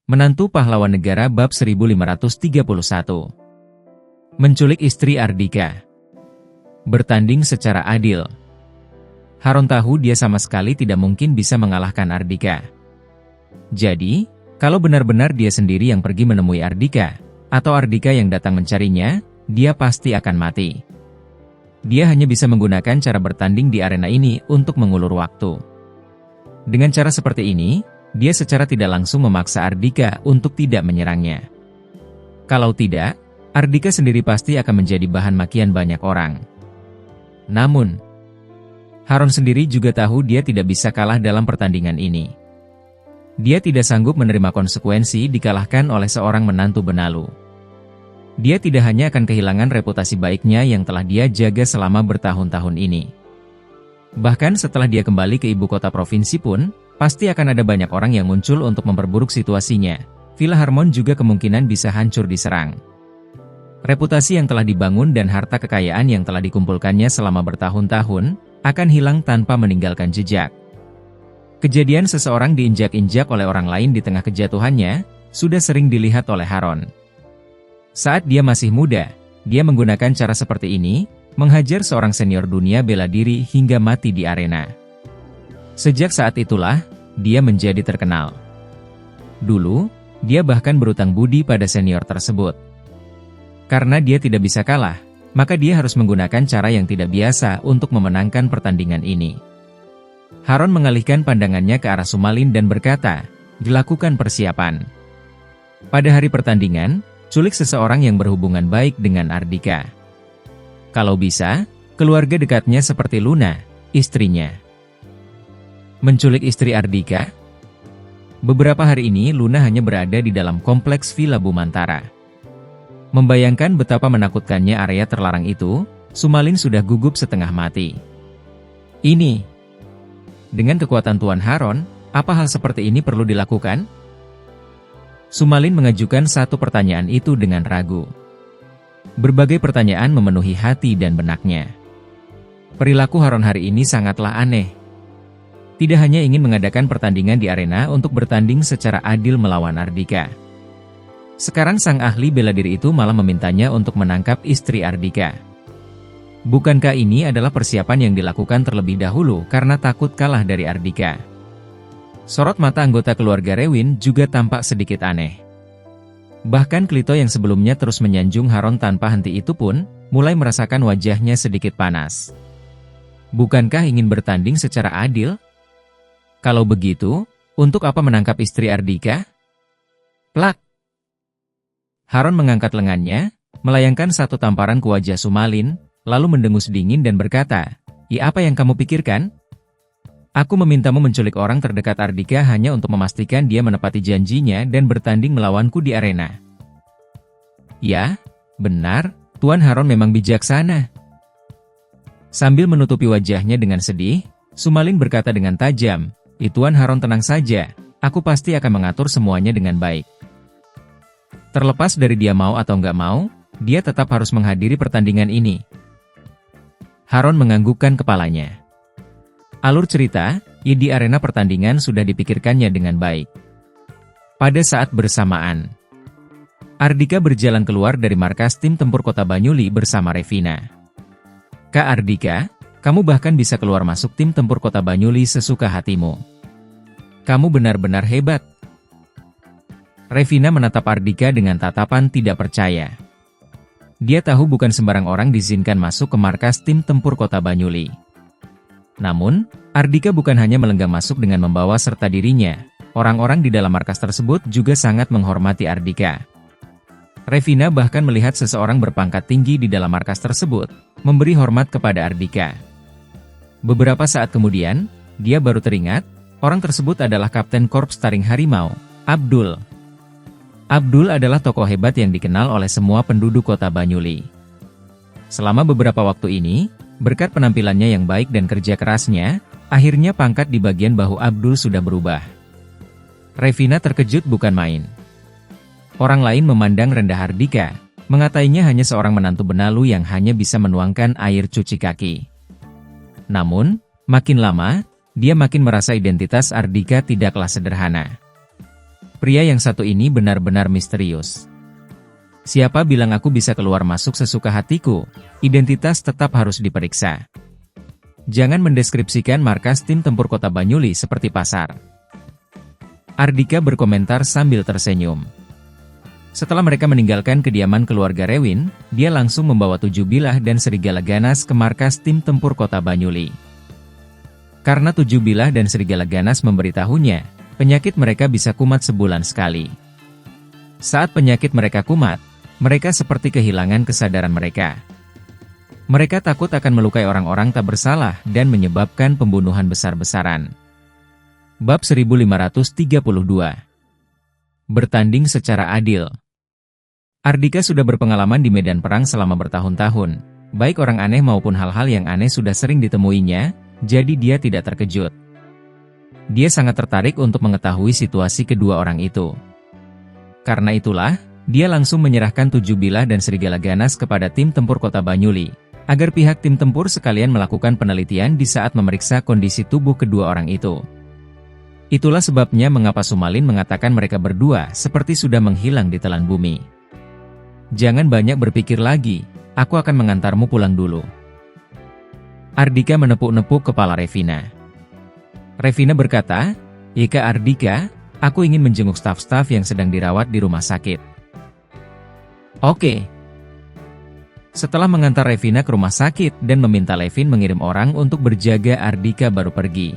Menantu Pahlawan Negara bab 1531. Menculik istri Ardika. Bertanding secara adil. Haron tahu dia sama sekali tidak mungkin bisa mengalahkan Ardika. Jadi, kalau benar-benar dia sendiri yang pergi menemui Ardika, atau Ardika yang datang mencarinya, dia pasti akan mati. Dia hanya bisa menggunakan cara bertanding di arena ini untuk mengulur waktu. Dengan cara seperti ini, dia secara tidak langsung memaksa Ardika untuk tidak menyerangnya. Kalau tidak, Ardika sendiri pasti akan menjadi bahan makian banyak orang. Namun, Haron sendiri juga tahu dia tidak bisa kalah dalam pertandingan ini. Dia tidak sanggup menerima konsekuensi dikalahkan oleh seorang menantu benalu. Dia tidak hanya akan kehilangan reputasi baiknya yang telah dia jaga selama bertahun-tahun ini. Bahkan setelah dia kembali ke ibu kota provinsi pun, pasti akan ada banyak orang yang muncul untuk memperburuk situasinya. Villa Harmon juga kemungkinan bisa hancur diserang. Reputasi yang telah dibangun dan harta kekayaan yang telah dikumpulkannya selama bertahun-tahun, akan hilang tanpa meninggalkan jejak. Kejadian seseorang diinjak-injak oleh orang lain di tengah kejatuhannya, sudah sering dilihat oleh Haron. Saat dia masih muda, dia menggunakan cara seperti ini, menghajar seorang senior dunia bela diri hingga mati di arena. Sejak saat itulah, dia menjadi terkenal. Dulu, dia bahkan berutang budi pada senior tersebut. Karena dia tidak bisa kalah, maka dia harus menggunakan cara yang tidak biasa untuk memenangkan pertandingan ini. Haron mengalihkan pandangannya ke arah Sumalin dan berkata, "Dilakukan persiapan. Pada hari pertandingan, culik seseorang yang berhubungan baik dengan Ardika. Kalau bisa, keluarga dekatnya seperti Luna, istrinya." Menculik istri Ardika? Beberapa hari ini Luna hanya berada di dalam kompleks Villa Bumantara. Membayangkan betapa menakutkannya area terlarang itu, Sumalin sudah gugup setengah mati. Ini, dengan kekuatan Tuan Haron, apa hal seperti ini perlu dilakukan? Sumalin mengajukan satu pertanyaan itu dengan ragu. Berbagai pertanyaan memenuhi hati dan benaknya. Perilaku Haron hari ini sangatlah aneh. Tidak hanya ingin mengadakan pertandingan di arena untuk bertanding secara adil melawan Ardika. Sekarang sang ahli bela diri itu malah memintanya untuk menangkap istri Ardika. Bukankah ini adalah persiapan yang dilakukan terlebih dahulu karena takut kalah dari Ardika? Sorot mata anggota keluarga Rewin juga tampak sedikit aneh. Bahkan Klito yang sebelumnya terus menyanjung Haron tanpa henti itu pun, mulai merasakan wajahnya sedikit panas. Bukankah ingin bertanding secara adil? Kalau begitu, untuk apa menangkap istri Ardika? Plak! Haron mengangkat lengannya, melayangkan satu tamparan ke wajah Sumalin, lalu mendengus dingin dan berkata, "Ya, apa yang kamu pikirkan? Aku memintamu menculik orang terdekat Ardika hanya untuk memastikan dia menepati janjinya dan bertanding melawanku di arena." Ya, benar, Tuan Haron memang bijaksana. Sambil menutupi wajahnya dengan sedih, Sumalin berkata dengan tajam, "Tuan Haron tenang saja, aku pasti akan mengatur semuanya dengan baik." Terlepas dari dia mau atau nggak mau, dia tetap harus menghadiri pertandingan ini. Haron menganggukkan kepalanya. Alur cerita, di arena pertandingan sudah dipikirkannya dengan baik. Pada saat bersamaan, Ardika berjalan keluar dari markas tim tempur kota Banyuli bersama Revina. "Kak Ardika, kamu bahkan bisa keluar masuk tim tempur kota Banyuli sesuka hatimu. Kamu benar-benar hebat." Revina menatap Ardika dengan tatapan tidak percaya. Dia tahu bukan sembarang orang diizinkan masuk ke markas tim tempur kota Banyuli. Namun, Ardika bukan hanya melenggang masuk dengan membawa serta dirinya, orang-orang di dalam markas tersebut juga sangat menghormati Ardika. Revina bahkan melihat seseorang berpangkat tinggi di dalam markas tersebut, memberi hormat kepada Ardika. Beberapa saat kemudian, dia baru teringat, orang tersebut adalah Kapten Korps Taring Harimau, Abdul. Abdul adalah tokoh hebat yang dikenal oleh semua penduduk kota Banyuli. Selama beberapa waktu ini, berkat penampilannya yang baik dan kerja kerasnya, akhirnya pangkat di bagian bahu Abdul sudah berubah. Revina terkejut bukan main. Orang lain memandang rendah Ardika, mengatainya hanya seorang menantu benalu yang hanya bisa menuangkan air cuci kaki. Namun, makin lama, dia makin merasa identitas Ardika tidaklah sederhana. Pria yang satu ini benar-benar misterius. Siapa bilang aku bisa keluar masuk sesuka hatiku? Identitas tetap harus diperiksa. Jangan mendeskripsikan markas tim tempur Kota Banyuli seperti pasar. Ardika berkomentar sambil tersenyum. Setelah mereka meninggalkan kediaman keluarga Rewin, dia langsung membawa 7 bilah dan serigala ganas ke markas tim tempur Kota Banyuli. Karena 7 bilah dan serigala ganas memberitahunya, penyakit mereka bisa kumat sebulan sekali. Saat penyakit mereka kumat, mereka seperti kehilangan kesadaran mereka. Mereka takut akan melukai orang-orang tak bersalah dan menyebabkan pembunuhan besar-besaran. Bab 1532. Bertanding secara adil. Ardika sudah berpengalaman di medan perang selama bertahun-tahun. Baik orang aneh maupun hal-hal yang aneh sudah sering ditemuinya, jadi dia tidak terkejut. Dia sangat tertarik untuk mengetahui situasi kedua orang itu. Karena itulah, dia langsung menyerahkan 7 bilah dan serigala ganas kepada tim tempur Kota Banyuli, agar pihak tim tempur sekalian melakukan penelitian di saat memeriksa kondisi tubuh kedua orang itu. Itulah sebabnya mengapa Sumalin mengatakan mereka berdua seperti sudah menghilang di telan bumi. Jangan banyak berpikir lagi, aku akan mengantarmu pulang dulu. Ardika menepuk-nepuk kepala Revina. Revina berkata, "Ika Ardika, aku ingin menjenguk staf-staf yang sedang dirawat di rumah sakit." Oke. Setelah mengantar Revina ke rumah sakit dan meminta Levin mengirim orang untuk berjaga, Ardika baru pergi.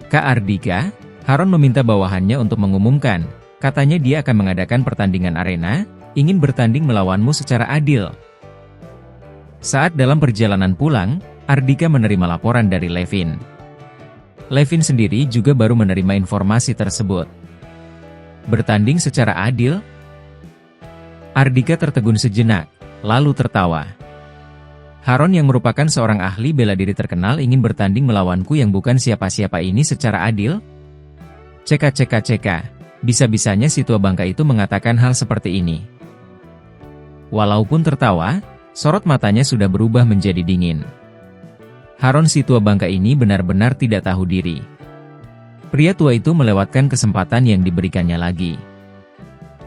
Kak Ardika, Haron meminta bawahannya untuk mengumumkan, katanya dia akan mengadakan pertandingan arena, ingin bertanding melawanmu secara adil. Saat dalam perjalanan pulang, Ardika menerima laporan dari Levin. Levin sendiri juga baru menerima informasi tersebut. Bertanding secara adil? Ardika tertegun sejenak, lalu tertawa. Haron yang merupakan seorang ahli bela diri terkenal ingin bertanding melawanku yang bukan siapa-siapa ini secara adil? Ceka, bisa-bisanya si tua bangka itu mengatakan hal seperti ini. Walaupun tertawa, sorot matanya sudah berubah menjadi dingin. Haron si tua bangka ini benar-benar tidak tahu diri. Pria tua itu melewatkan kesempatan yang diberikannya lagi.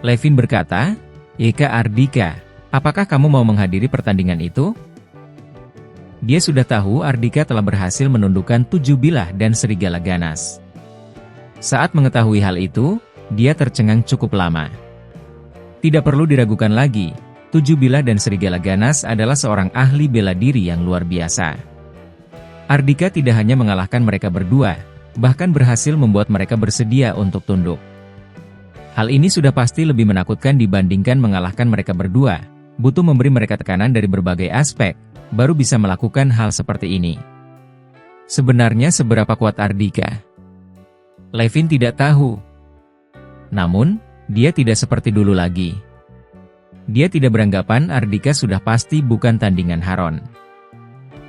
Levin berkata, "Eka Ardika, apakah kamu mau menghadiri pertandingan itu?" Dia sudah tahu Ardika telah berhasil menundukkan 7 bilah dan serigala ganas. Saat mengetahui hal itu, dia tercengang cukup lama. Tidak perlu diragukan lagi, 7 bilah dan serigala ganas adalah seorang ahli bela diri yang luar biasa. Ardika tidak hanya mengalahkan mereka berdua, bahkan berhasil membuat mereka bersedia untuk tunduk. Hal ini sudah pasti lebih menakutkan dibandingkan mengalahkan mereka berdua, butuh memberi mereka tekanan dari berbagai aspek, baru bisa melakukan hal seperti ini. Sebenarnya seberapa kuat Ardika? Levin tidak tahu. Namun, dia tidak seperti dulu lagi. Dia tidak beranggapan Ardika sudah pasti bukan tandingan Haron.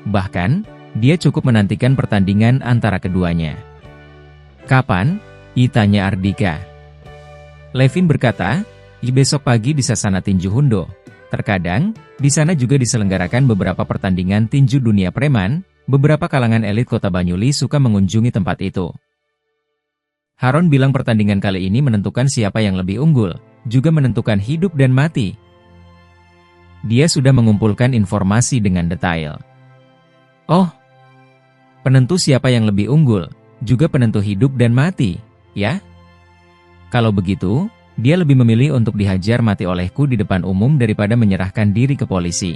Bahkan, dia cukup menantikan pertandingan antara keduanya. Kapan? Tanya Ardika. Levin berkata, besok pagi di Sasana Tinju Hundo. Terkadang, di sana juga diselenggarakan beberapa pertandingan tinju dunia preman, beberapa kalangan elit Kota Banyuli suka mengunjungi tempat itu. Haron bilang pertandingan kali ini menentukan siapa yang lebih unggul, juga menentukan hidup dan mati. Dia sudah mengumpulkan informasi dengan detail. Oh, penentu siapa yang lebih unggul, juga penentu hidup dan mati, ya? Kalau begitu, dia lebih memilih untuk dihajar mati olehku di depan umum daripada menyerahkan diri ke polisi.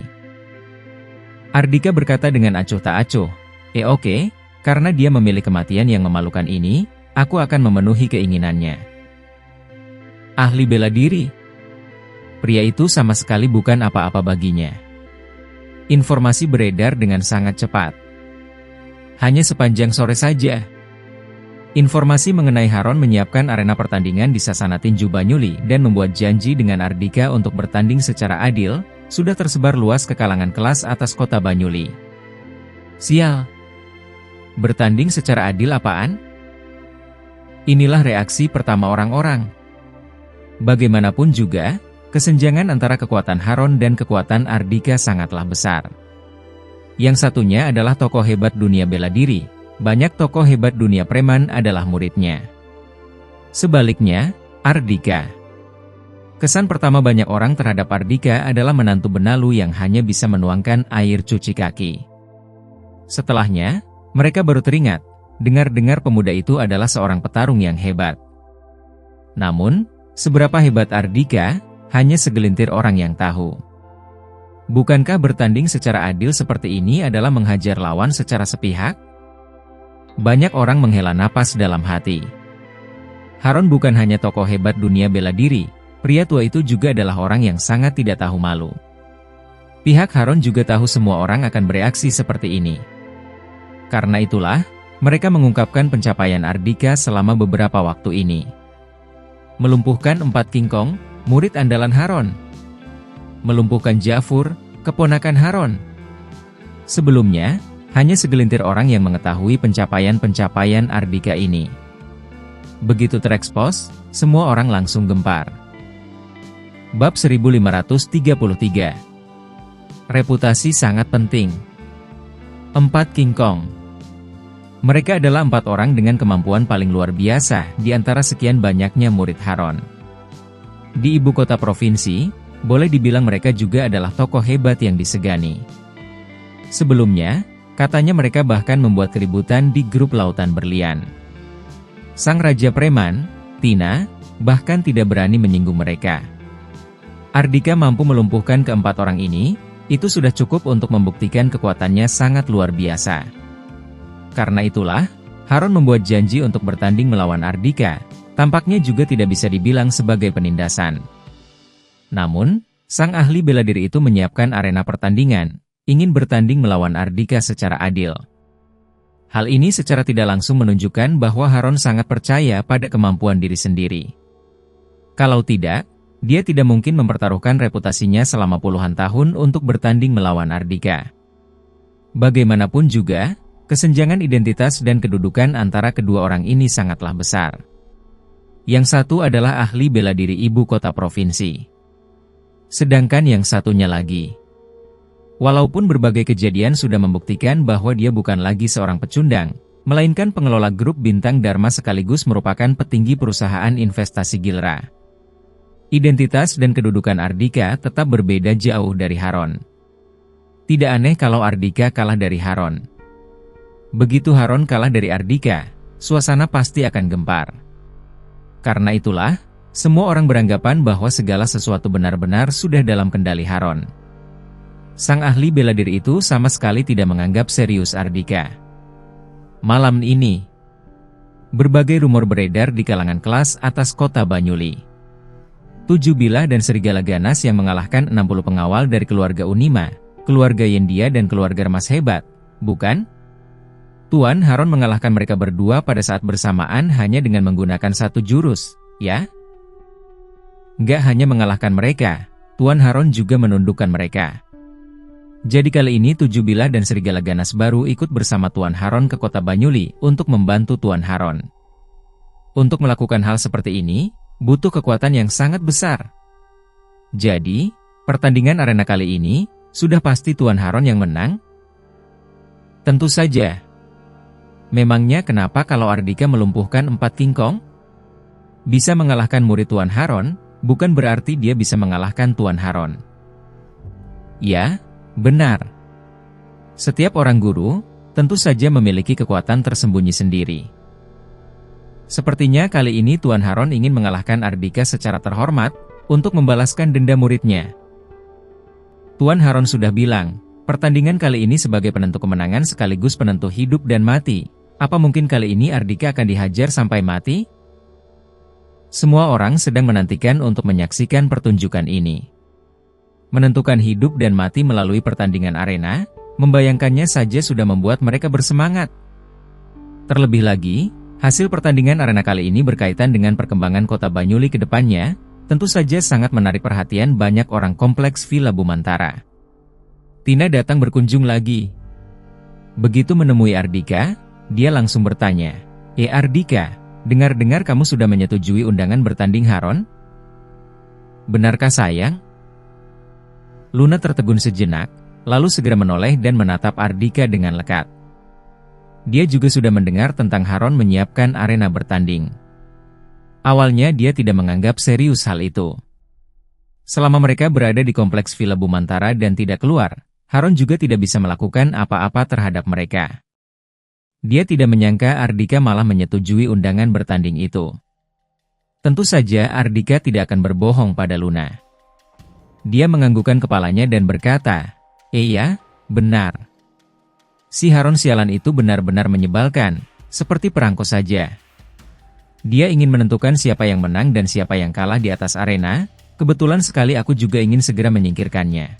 Ardika berkata dengan acuh tak acuh, oke, karena dia memilih kematian yang memalukan ini, aku akan memenuhi keinginannya. Ahli bela diri? Pria itu sama sekali bukan apa-apa baginya. Informasi beredar dengan sangat cepat. Hanya sepanjang sore saja, informasi mengenai Haron menyiapkan arena pertandingan di Sasana Tinju Banyuli dan membuat janji dengan Ardika untuk bertanding secara adil, sudah tersebar luas ke kalangan kelas atas Kota Banyuli. Sial! Bertanding secara adil apaan? Inilah reaksi pertama orang-orang. Bagaimanapun juga, kesenjangan antara kekuatan Haron dan kekuatan Ardika sangatlah besar. Yang satunya adalah tokoh hebat dunia bela diri. Banyak tokoh hebat dunia preman adalah muridnya. Sebaliknya, Ardika. Kesan pertama banyak orang terhadap Ardika adalah menantu benalu yang hanya bisa menuangkan air cuci kaki. Setelahnya, mereka baru teringat, dengar-dengar pemuda itu adalah seorang petarung yang hebat. Namun, seberapa hebat Ardika, hanya segelintir orang yang tahu. Bukankah bertanding secara adil seperti ini adalah menghajar lawan secara sepihak? Banyak orang menghela napas dalam hati. Haron bukan hanya tokoh hebat dunia bela diri, pria tua itu juga adalah orang yang sangat tidak tahu malu. Pihak Haron juga tahu semua orang akan bereaksi seperti ini. Karena itulah, mereka mengungkapkan pencapaian Ardika selama beberapa waktu ini. Melumpuhkan 4 King Kong, murid andalan Haron. Melumpuhkan Jafur, keponakan Haron. Sebelumnya, hanya segelintir orang yang mengetahui pencapaian-pencapaian Ardika ini. Begitu terekspos, semua orang langsung gempar. Bab 1533. Reputasi sangat penting. 4 King Kong. Mereka adalah 4 orang dengan kemampuan paling luar biasa di antara sekian banyaknya murid Haron. Di ibu kota provinsi, boleh dibilang mereka juga adalah tokoh hebat yang disegani. Sebelumnya, katanya mereka bahkan membuat keributan di grup Lautan Berlian. Sang Raja Preman, Tina, bahkan tidak berani menyinggung mereka. Ardika mampu melumpuhkan keempat orang ini, itu sudah cukup untuk membuktikan kekuatannya sangat luar biasa. Karena itulah, Haron membuat janji untuk bertanding melawan Ardika, tampaknya juga tidak bisa dibilang sebagai penindasan. Namun, sang ahli bela diri itu menyiapkan arena pertandingan, ingin bertanding melawan Ardika secara adil. Hal ini secara tidak langsung menunjukkan bahwa Haron sangat percaya pada kemampuan diri sendiri. Kalau tidak, dia tidak mungkin mempertaruhkan reputasinya selama puluhan tahun untuk bertanding melawan Ardika. Bagaimanapun juga, kesenjangan identitas dan kedudukan antara kedua orang ini sangatlah besar. Yang satu adalah ahli bela diri ibu kota provinsi. Sedangkan yang satunya lagi. Walaupun berbagai kejadian sudah membuktikan bahwa dia bukan lagi seorang pecundang, melainkan pengelola grup Bintang Dharma sekaligus merupakan petinggi perusahaan investasi Gilra. Identitas dan kedudukan Ardika tetap berbeda jauh dari Haron. Tidak aneh kalau Ardika kalah dari Haron. Begitu Haron kalah dari Ardika, suasana pasti akan gempar. Karena itulah, semua orang beranggapan bahwa segala sesuatu benar-benar sudah dalam kendali Haron. Sang ahli bela diri itu sama sekali tidak menganggap serius Ardika. Malam ini, berbagai rumor beredar di kalangan kelas atas kota Banyuli. 7 Bilah dan Serigala Ganas yang mengalahkan 60 pengawal dari keluarga Unima, keluarga Yendia dan keluarga Remas hebat, bukan? Tuan Haron mengalahkan mereka berdua pada saat bersamaan hanya dengan menggunakan satu jurus, ya? Nggak hanya mengalahkan mereka, Tuan Haron juga menundukkan mereka. Jadi kali ini 7 Bilah dan Serigala Ganas baru ikut bersama Tuan Haron ke kota Banyuli untuk membantu Tuan Haron. Untuk melakukan hal seperti ini, butuh kekuatan yang sangat besar. Jadi, pertandingan arena kali ini, sudah pasti Tuan Haron yang menang? Tentu saja. Memangnya kenapa kalau Ardika melumpuhkan 4 King Kong? Bisa mengalahkan murid Tuan Haron, bukan berarti dia bisa mengalahkan Tuan Haron. Ya, benar. Setiap orang guru, tentu saja memiliki kekuatan tersembunyi sendiri. Sepertinya kali ini Tuan Haron ingin mengalahkan Ardika secara terhormat, untuk membalaskan denda muridnya. Tuan Haron sudah bilang, pertandingan kali ini sebagai penentu kemenangan sekaligus penentu hidup dan mati. Apa mungkin kali ini Ardika akan dihajar sampai mati? Semua orang sedang menantikan untuk menyaksikan pertunjukan ini. Menentukan hidup dan mati melalui pertandingan arena, membayangkannya saja sudah membuat mereka bersemangat. Terlebih lagi, hasil pertandingan arena kali ini berkaitan dengan perkembangan kota Banyuli ke depannya, tentu saja sangat menarik perhatian banyak orang kompleks Villa Bumantara. Tina datang berkunjung lagi. Begitu menemui Ardika, dia langsung bertanya, Ardika, dengar-dengar kamu sudah menyetujui undangan bertanding Haron? Benarkah sayang? Luna tertegun sejenak, lalu segera menoleh dan menatap Ardika dengan lekat. Dia juga sudah mendengar tentang Haron menyiapkan arena bertanding. Awalnya dia tidak menganggap serius hal itu. Selama mereka berada di kompleks Villa Bumantara dan tidak keluar, Haron juga tidak bisa melakukan apa-apa terhadap mereka. Dia tidak menyangka Ardhika malah menyetujui undangan bertanding itu. Tentu saja Ardhika tidak akan berbohong pada Luna. Dia menganggukkan kepalanya dan berkata, "Iya, benar." Si Haron sialan itu benar-benar menyebalkan, seperti perangko saja. Dia ingin menentukan siapa yang menang dan siapa yang kalah di atas arena. Kebetulan sekali aku juga ingin segera menyingkirkannya.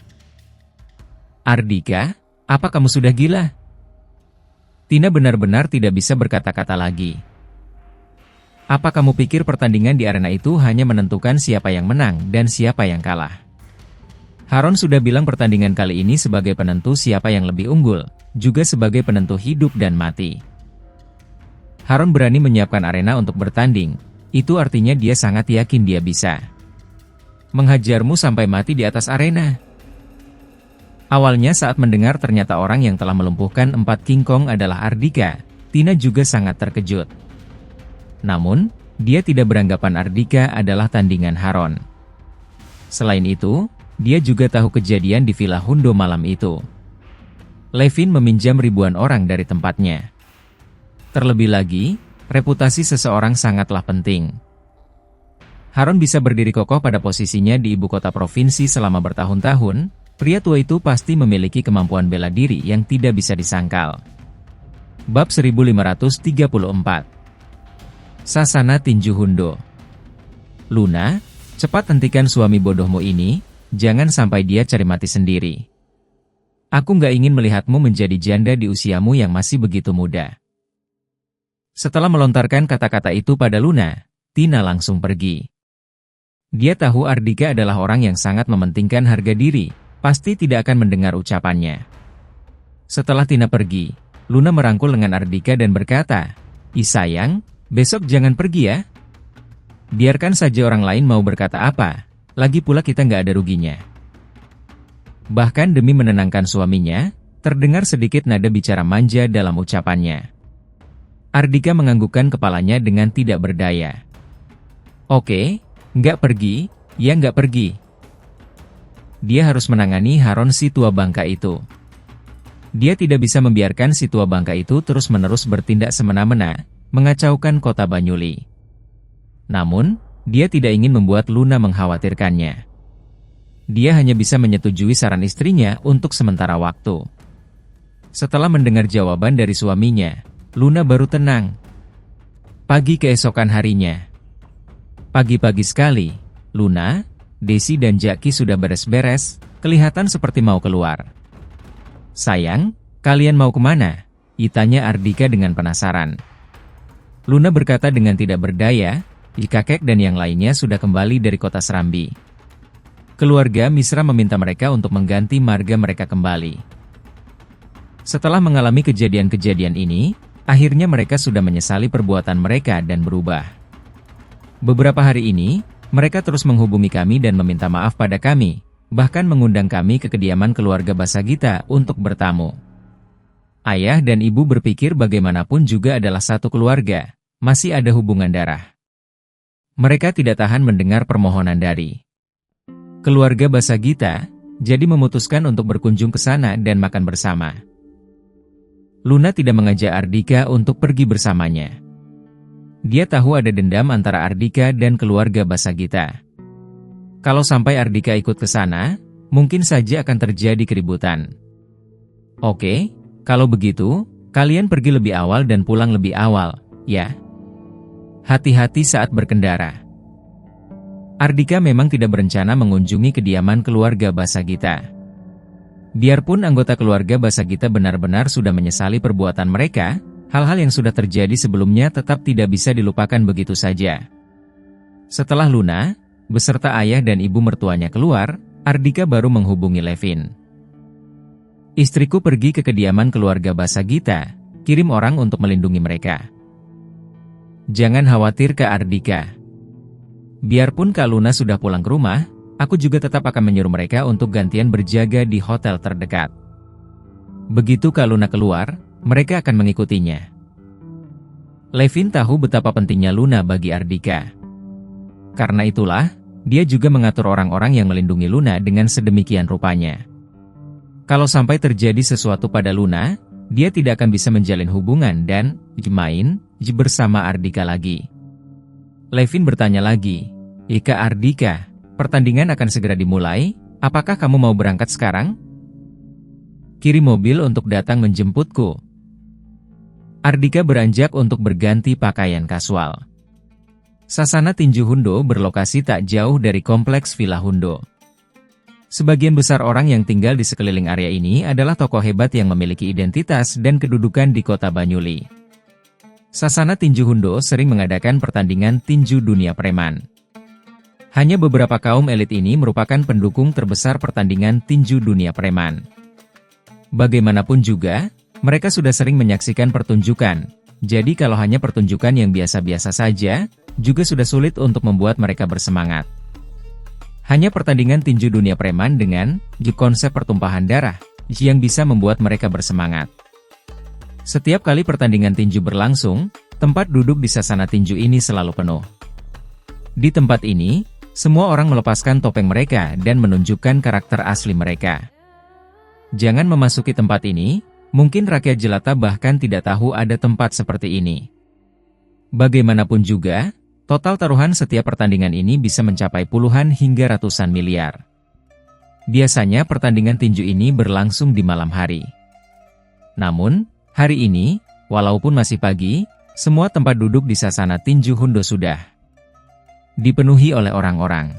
"Ardhika, apa kamu sudah gila?" Tina benar-benar tidak bisa berkata-kata lagi. "Apa kamu pikir pertandingan di arena itu hanya menentukan siapa yang menang dan siapa yang kalah? Haron sudah bilang pertandingan kali ini sebagai penentu siapa yang lebih unggul, juga sebagai penentu hidup dan mati. Haron berani menyiapkan arena untuk bertanding, itu artinya dia sangat yakin dia bisa menghajarmu sampai mati di atas arena." Awalnya saat mendengar ternyata orang yang telah melumpuhkan 4 King Kong adalah Ardhika, Tina juga sangat terkejut. Namun, dia tidak beranggapan Ardhika adalah tandingan Haron. Selain itu, dia juga tahu kejadian di Villa Hundo malam itu. Levin meminjam ribuan orang dari tempatnya. Terlebih lagi, reputasi seseorang sangatlah penting. Haron bisa berdiri kokoh pada posisinya di ibu kota provinsi selama bertahun-tahun. Pria tua itu pasti memiliki kemampuan bela diri yang tidak bisa disangkal. Bab 1534. Sasana Tinju Hundo. "Luna, cepat hentikan suami bodohmu ini, jangan sampai dia cari mati sendiri. Aku nggak ingin melihatmu menjadi janda di usiamu yang masih begitu muda." Setelah melontarkan kata-kata itu pada Luna, Tina langsung pergi. Dia tahu Ardhika adalah orang yang sangat mementingkan harga diri, pasti tidak akan mendengar ucapannya. Setelah Tina pergi, Luna merangkul lengan Ardhika dan berkata, "Ih sayang, besok jangan pergi ya. Biarkan saja orang lain mau berkata apa, lagi pula kita nggak ada ruginya." Bahkan demi menenangkan suaminya, terdengar sedikit nada bicara manja dalam ucapannya. Ardhika menganggukkan kepalanya dengan tidak berdaya. "Oke, nggak pergi, ya nggak pergi." Dia harus menangani Haron si tua bangka itu. Dia tidak bisa membiarkan si tua bangka itu terus-menerus bertindak semena-mena, mengacaukan kota Banyuli. Namun, dia tidak ingin membuat Luna mengkhawatirkannya. Dia hanya bisa menyetujui saran istrinya untuk sementara waktu. Setelah mendengar jawaban dari suaminya, Luna baru tenang. Pagi keesokan harinya. Pagi-pagi sekali, Luna, Desi dan Jaki sudah beres-beres, kelihatan seperti mau keluar. "Sayang, kalian mau kemana?" tanya Ardhika dengan penasaran. Luna berkata dengan tidak berdaya, kakek dan yang lainnya sudah kembali dari kota Serambi. Keluarga Misra meminta mereka untuk mengganti marga mereka kembali. Setelah mengalami kejadian-kejadian ini, akhirnya mereka sudah menyesali perbuatan mereka dan berubah. Beberapa hari ini, mereka terus menghubungi kami dan meminta maaf pada kami, bahkan mengundang kami ke kediaman keluarga Basagita untuk bertamu. Ayah dan ibu berpikir bagaimanapun juga adalah satu keluarga, masih ada hubungan darah. Mereka tidak tahan mendengar permohonan dari keluarga Basagita, jadi memutuskan untuk berkunjung ke sana dan makan bersama. Luna tidak mengajak Ardhika untuk pergi bersamanya. Dia tahu ada dendam antara Ardhika dan keluarga Basagita. Kalau sampai Ardhika ikut ke sana, mungkin saja akan terjadi keributan. "Oke, kalau begitu, kalian pergi lebih awal dan pulang lebih awal, ya. Hati-hati saat berkendara." Ardhika memang tidak berencana mengunjungi kediaman keluarga Basagita. Biarpun anggota keluarga Basagita benar-benar sudah menyesali perbuatan mereka, hal-hal yang sudah terjadi sebelumnya tetap tidak bisa dilupakan begitu saja. Setelah Luna, beserta ayah dan ibu mertuanya keluar, Ardhika baru menghubungi Levin. "Istriku pergi ke kediaman keluarga Basagita, kirim orang untuk melindungi mereka. Jangan khawatir Kak Ardhika. Biarpun Kak Luna sudah pulang ke rumah, aku juga tetap akan menyuruh mereka untuk gantian berjaga di hotel terdekat. Begitu Kak Luna keluar, mereka akan mengikutinya." Levin tahu betapa pentingnya Luna bagi Ardhika. Karena itulah, dia juga mengatur orang-orang yang melindungi Luna dengan sedemikian rupanya. Kalau sampai terjadi sesuatu pada Luna, dia tidak akan bisa menjalin hubungan dan main bersama Ardhika lagi. Levin bertanya lagi, "Ika Ardhika, pertandingan akan segera dimulai, apakah kamu mau berangkat sekarang? Kirim mobil untuk datang menjemputku." Ardhika beranjak untuk berganti pakaian kasual. Sasana tinju Hundo berlokasi tak jauh dari kompleks Villa Hundo. Sebagian besar orang yang tinggal di sekeliling area ini adalah tokoh hebat yang memiliki identitas dan kedudukan di kota Banyuli. Sasana tinju Hundo sering mengadakan pertandingan tinju dunia preman. Hanya beberapa kaum elit ini merupakan pendukung terbesar pertandingan tinju dunia preman. Bagaimanapun juga, mereka sudah sering menyaksikan pertunjukan, jadi kalau hanya pertunjukan yang biasa-biasa saja, juga sudah sulit untuk membuat mereka bersemangat. Hanya pertandingan tinju dunia preman dengan konsep pertumpahan darah yang bisa membuat mereka bersemangat. Setiap kali pertandingan tinju berlangsung, tempat duduk di sasana tinju ini selalu penuh. Di tempat ini, semua orang melepaskan topeng mereka dan menunjukkan karakter asli mereka. Jangan memasuki tempat ini, mungkin rakyat jelata bahkan tidak tahu ada tempat seperti ini. Bagaimanapun juga, total taruhan setiap pertandingan ini bisa mencapai puluhan hingga ratusan miliar. Biasanya pertandingan tinju ini berlangsung di malam hari. Namun, hari ini, walaupun masih pagi, semua tempat duduk di sasana tinju Hundo sudah dipenuhi oleh orang-orang.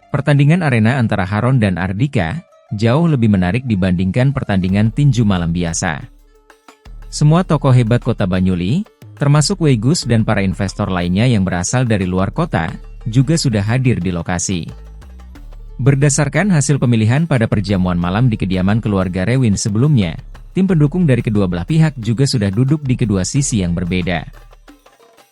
Pertandingan arena antara Haron dan Ardhika jauh lebih menarik dibandingkan pertandingan tinju malam biasa. Semua tokoh hebat kota Banyuli, termasuk Wegus dan para investor lainnya yang berasal dari luar kota, juga sudah hadir di lokasi. Berdasarkan hasil pemilihan pada perjamuan malam di kediaman keluarga Rewin sebelumnya, tim pendukung dari kedua belah pihak juga sudah duduk di kedua sisi yang berbeda.